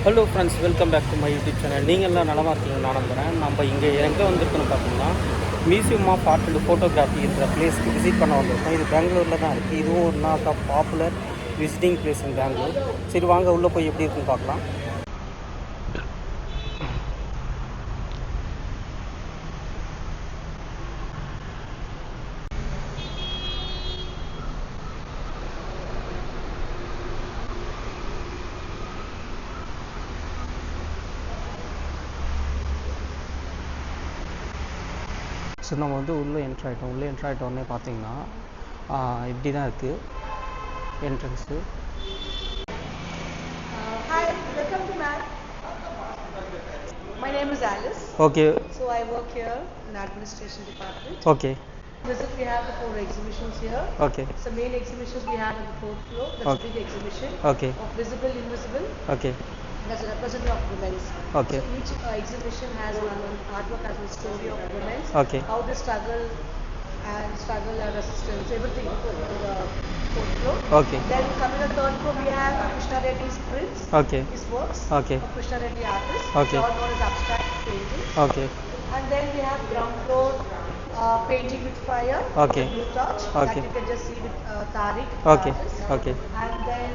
Hello friends, welcome back to my YouTube channel. நீங்கள்லாம் நலமாக இருக்கீங்கன்னு நான் நம்புகிறேன். நம்ம இங்கே எங்கே வந்திருக்கோன்னு பார்த்தீங்கன்னா, museum of art and photography என்ற பிளேஸ்க்கு விசிட் பண்ண வந்திருக்கோம். இது பெங்களூரில் தான் இருக்குது. இதுவும் ஒரு not of popular visiting place in Bangalore. சரி, வாங்க உள்ளே போய் எப்படி இருக்குன்னு பார்க்கலாம். ஸோ நம்ம வந்து உள்ளே என்ட்ரு ஆகிட்டோன்னே பார்த்தீங்கன்னா இப்படி தான் இருக்குது entrance. Hi, welcome to MAT. My name is Alice. Okay. So I work here in administration department. Okay. Visit, we have the 4 exhibitions here. Okay. So main exhibitions we have on the 4th floor. That's Okay. a big exhibition Okay. of visible, invisible. Okay. That's a representative of women's. Okay. So each exhibition has one artwork, has a story of women's. Okay. How they struggle and resistance, everything to the 4th floor. Okay. Then coming to the 3rd floor, we have Krishna Reddy's prints. Okay. His works. Okay. Of Krishna Reddy artists. Okay. All known as abstract painting. Okay. And then we have ground floor painting with fire. Okay. Blue touch. Okay. That you can just see with Tariq. Okay. Artist. Okay. And then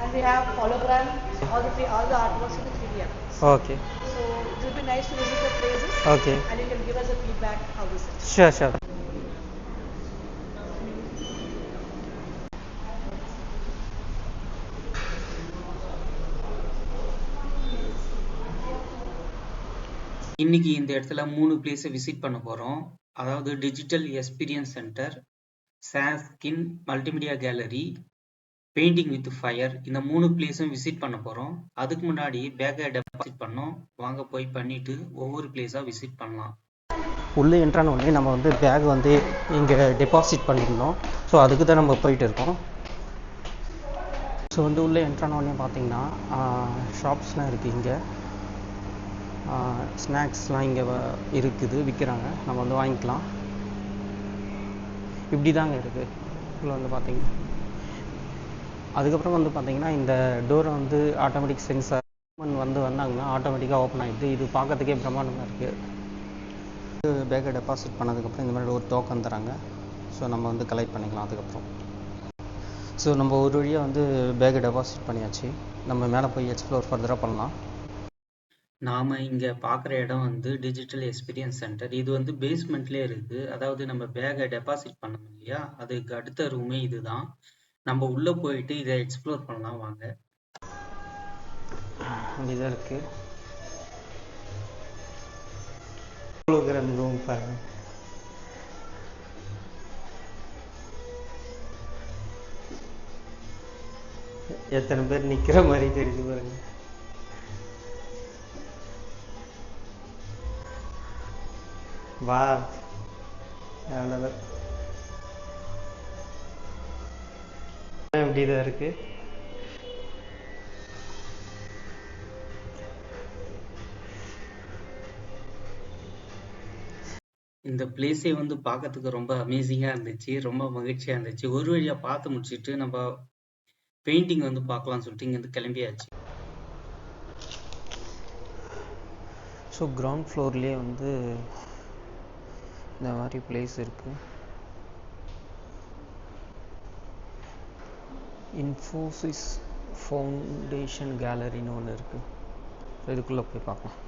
and we have hologram. All the artworks in the 3D effects. Okay. So it will be nice to visit the places. Okay. And you can give us a feedback how this is. Sure. இன்னைக்கு இந்த இடத்துல 3 பிளேஸை visit பண்ண போகிறோம். அதாவது digital experience centre, சாஸ்கின் multimedia gallery, painting with fire. இந்த 3 பிளேஸும் visit பண்ண போகிறோம். அதுக்கு முன்னாடி பேக்கை டெபாசிட் பண்ணோம். வாங்க போய் பண்ணிவிட்டு ஒவ்வொரு பிளேஸாக விசிட் பண்ணலாம். உள்ளே என்ட்ரான உடனே நம்ம வந்து பேக் வந்து இங்கே டெபாசிட் பண்ணியிருந்தோம். ஸோ அதுக்கு தான் நம்ம போயிட்டு இருக்கோம். ஸோ வந்து உள்ளே என்ட்ரான உடனே பார்த்தீங்கன்னா ஷாப்ஸ்லாம் இருக்குது. இங்கே ஸ்நாக்ஸ்லாம் இங்கே இருக்குது, விற்கிறாங்க. நம்ம வந்து வாங்கிக்கலாம். இப்படி தாங்க இருக்குது உள்ள வந்து பார்த்தீங்கன்னா. அதுக்கப்புறம் வந்து பார்த்தீங்கன்னா இந்த டோரை வந்து ஆட்டோமேட்டிக் சென்சார் வந்து வந்தாங்கன்னா ஆட்டோமேட்டிக்காக ஓப்பன் ஆகிடுது. இது பார்க்கறதுக்கே பிரம்மாண்டமாக இருக்குது. பேக்கை டெபாசிட் பண்ணதுக்கப்புறம் இந்த மாதிரி ஒரு டோக்கன் தராங்க. ஸோ நம்ம வந்து கலெக்ட் பண்ணிக்கலாம். அதுக்கப்புறம் ஸோ நம்ம ஒரு வழியாக வந்து பேக்கை டெபாசிட் பண்ணியாச்சு. நம்ம மேலே போய் எக்ஸ்ப்ளோர் ஃபர்தராக பண்ணலாம். நாம் இங்கே பார்க்குற இடம் வந்து டிஜிட்டல் எக்ஸ்பீரியன்ஸ் சென்டர். இது வந்து பேஸ்மெண்ட்லேயே இருக்குது. அதாவது நம்ம பேக்கை டெபாசிட் பண்ணோம் இல்லையா, அதுக்கு அடுத்த ரூமே இதுதான். நம்ம உள்ளே போயிட்டு இதை எக்ஸ்ப்ளோர் பண்ணலாம். வாங்க. அப்படிதான் இருக்குது ரூம் பாருங்க. எத்தனை பேர் நிற்கிற மாதிரி தெரியுது பாருங்க. வா, இப்படிதான் இருக்கு. இந்த பிளேஸே வந்து பார்க்கறதுக்கு ரொம்ப அமேசிங்காக இருந்துச்சு, ரொம்ப மகிழ்ச்சியாக இருந்துச்சு. ஒரு வழியாக பார்த்து முடிச்சுட்டு நம்ம பெயிண்டிங் வந்து பார்க்கலாம்னு சொல்லிட்டு இங்கேருந்து கிளம்பியாச்சு. ஸோ கிரவுண்ட் ஃப்ளோர்லேயே வந்து இந்த மாதிரி பிளேஸ் இருக்குது. இன்ஃபோசிஸ் ஃபவுண்டேஷன் கேலரின்னு ஒன்று இருக்குது. ஸோ இதுக்குள்ளே போய் பார்க்கலாம்.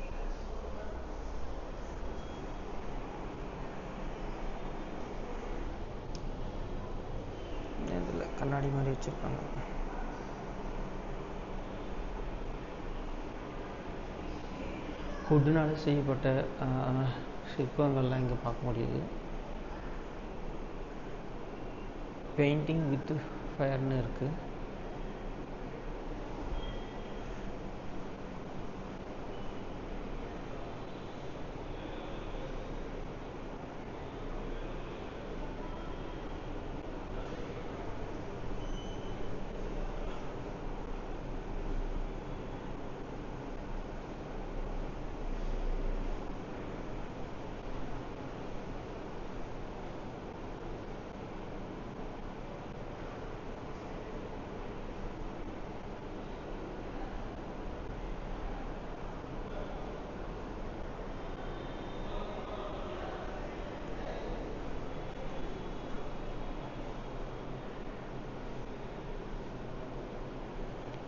இதில் கண்ணாடி மாதிரி வச்சுருக்காங்க. வுட்னால செய்யப்பட்ட சிற்பங்கள்லாம் இங்கே பார்க்க முடியுது. பெயிண்டிங் வித் ஃபயர்னு இருக்குது.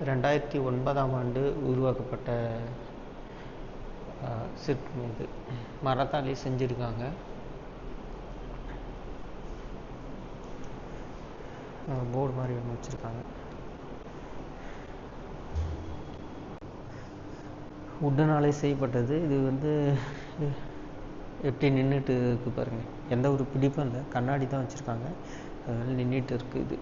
2009ஆம் ஆண்டு உருவாக்கப்பட்ட சிற்பம் இது. மரத்தாலே செஞ்சுருக்காங்க. போர்டு மாதிரி ஒன்று வச்சுருக்காங்க. உட்டனாலே செய்யப்பட்டது. இது வந்து எப்படி நின்றுட்டு இருக்கு பாருங்கள். எந்த ஒரு பிடிப்பும் இல்லை, கண்ணாடி தான் வச்சுருக்காங்க. அதனால் நின்றுட்டு இருக்குது இது.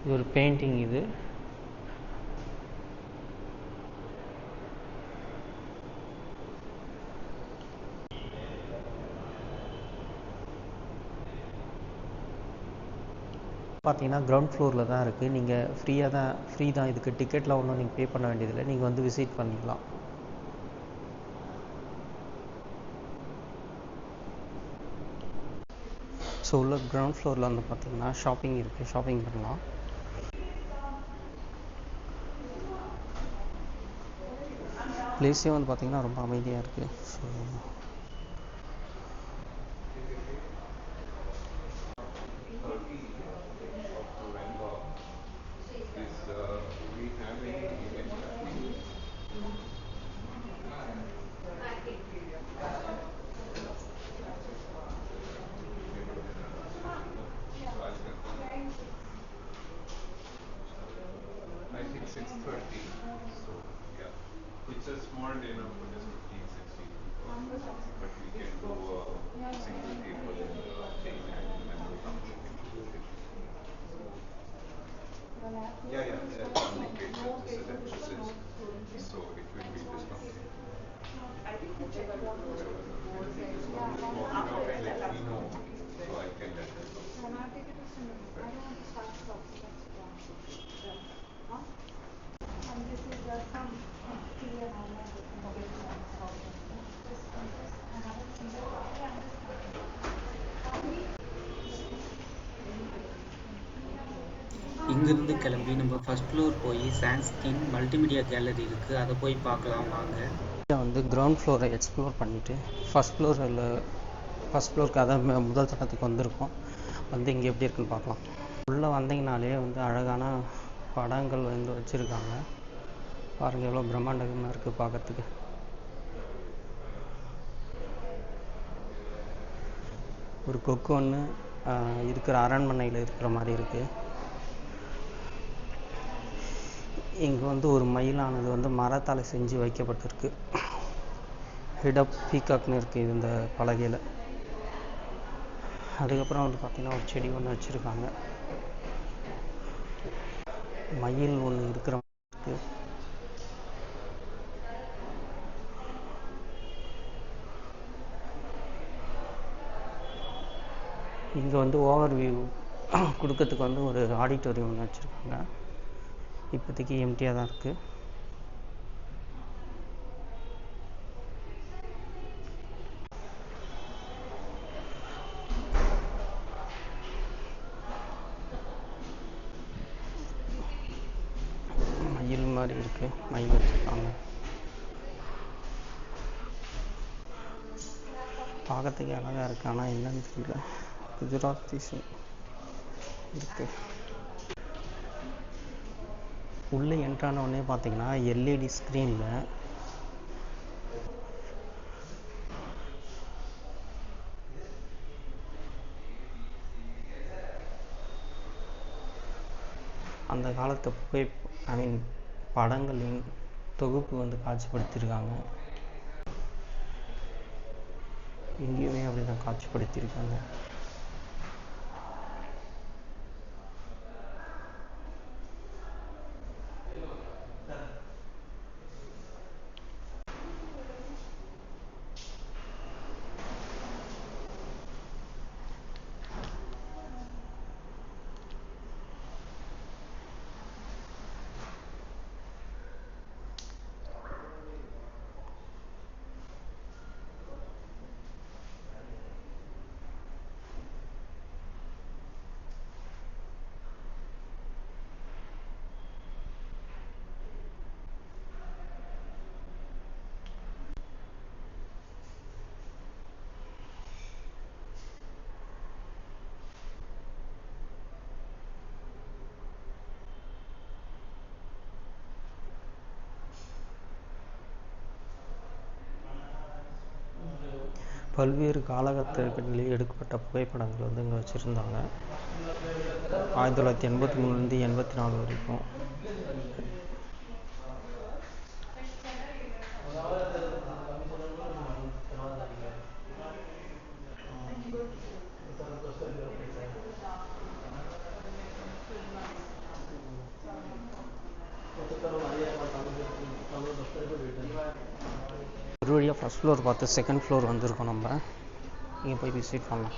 இது ஒரு பெயிண்டிங் இது. பார்த்தீங்கன்னா கிரவுண்ட் ஃப்ளோரில் தான் இருக்குது. நீங்கள் ஃப்ரீ தான் இதுக்கு. டிக்கெட்லாம் ஒன்றும் நீங்கள் பே பண்ண வேண்டியதில்லை. நீங்கள் வந்து விசிட் பண்ணிக்கலாம். ஸோ உள்ள கிரவுண்ட் ஃப்ளோரில் வந்து பார்த்தீங்கன்னா ஷாப்பிங் இருக்குது. ஷாப்பிங் பண்ணலாம். பிளேஸே வந்து பார்த்தீங்கன்னா ரொம்ப அமைதியாக இருக்குது. So I think 6:30. So yeah, it's a small dinner for just 15-16 people, but we can do a single table thing and we'll come to it. Yeah, communication. This is emphasis, so it will be discounted. Whatever will be discounted. Let me know so I can let them know. இங்கேருந்து கிளம்பி நம்ம first floor போய் சான்ஸ்கின் multimedia gallery இருக்குது. அதை போய் பார்க்கலாம் வாங்க. வந்து கிரவுண்ட் ஃப்ளோரை எக்ஸ்ப்ளோர் பண்ணிவிட்டு ஃபஸ்ட் ஃப்ளோருக்கு அதான் முதல் தளத்துக்கு வந்திருக்கோம். வந்து இங்கே எப்படி இருக்குன்னு பார்க்கலாம். உள்ளே வந்தீங்கனாலே வந்து அழகான படங்கள் வந்து வச்சுருக்காங்க. பாருங்கள் எவ்வளோ பிரம்மாண்டமாக இருக்குது பார்க்குறதுக்கு. ஒரு கொக்கு ஒன்று இருக்கிற அரண்மனையில் இருக்கிற மாதிரி இருக்குது. இங்கே வந்து ஒரு மயிலானது வந்து மரத்தால் செஞ்சு வைக்கப்பட்டிருக்கு. ஹெட் ஆஃப் பீகாக்னு இருக்குது இந்த பலகையில். அதுக்கப்புறம் வந்து பார்த்திங்கன்னா ஒரு செடி ஒன்று வச்சுருக்காங்க. மயில் ஒன்று இருக்கிற மாதிரி இருக்குது. இங்கே வந்து ஓவர் வியூ கொடுக்கறதுக்கு வந்து ஒரு ஆடிட்டோரியம் ஒன்று வச்சுருக்காங்க. இப்போதைக்கு எம்டியாக தான் இருக்குது. மயில் மாதிரி இருக்குது. மயில் வச்சுருக்காங்க. பார்க்கறதுக்கு அழகாக இருக்குது. ஆனால் என்னன்னு தெரியல. குஜராத்தி இருக்குது. உள்ளே என்ட்ரான உடனே பார்த்தீங்கன்னா எல்இடி ஸ்க்ரீனில் அந்த காலத்து படங்களின் தொகுப்பு வந்து காட்சிப்படுத்தியிருக்காங்க. எங்கேயுமே அப்படி தான் காட்சிப்படுத்தியிருக்காங்க. பல்வேறு காலகட்டங்களில் எடுக்கப்பட்ட புகைப்படங்கள் வந்து இங்கே வச்சுருந்தாங்க. 1983லேருந்து 84 வரைக்கும். ஒரு வழியாக ஃபஸ்ட் ஃப்ளோர் பார்த்து செகண்ட் ஃப்ளோர் வந்திருக்கோம். நம்ம இங்கே போய் விசிட் பண்ணலாம்.